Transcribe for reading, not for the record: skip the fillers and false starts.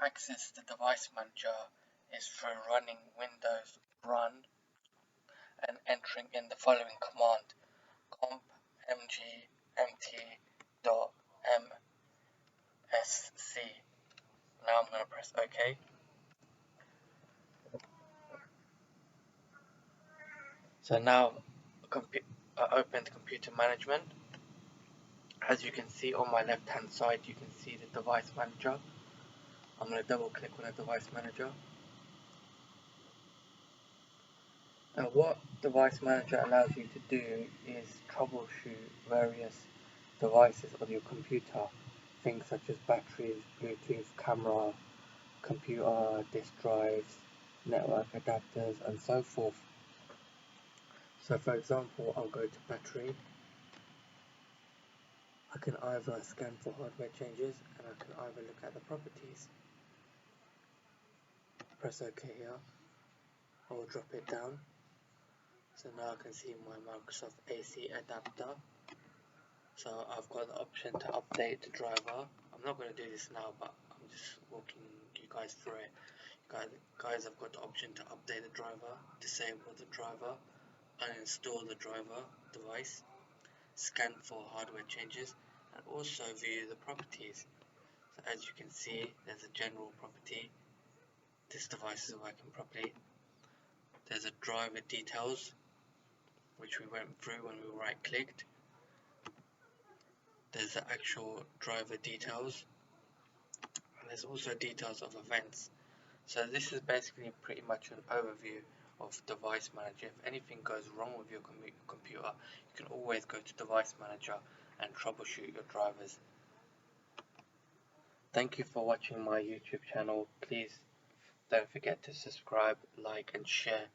access the device manager is through running Windows run and entering in the following command: comp mg.mt.msc. Now I'm going to press OK. So now I opened computer management. As you can see on my left hand side, you can see the device manager. I'm going to double click on the device manager. Now what device manager allows you to do is troubleshoot various devices on your computer. Things such as batteries, Bluetooth, camera, computer, disk drives, network adapters and so forth. So for example, I'll go to battery. I can either scan for hardware changes and I can either look at the properties. Press OK here. I will drop it down. So now I can see my Microsoft AC adapter. So I've got the option to update the driver. I'm not going to do this now, but I'm just walking you guys through it. Guys, I've got the option to update the driver, disable the driver, uninstall the driver device, scan for hardware changes, and also view the properties. So as you can see, there's a general property. This device is working properly. There's a driver details, which we went through when we right clicked. There's the actual driver details, and there's also details of events. So this is basically pretty much an overview of Device Manager. If anything goes wrong with your computer, you can always go to Device Manager and troubleshoot your drivers. Thank you for watching my YouTube channel. Please don't forget to subscribe, like and share.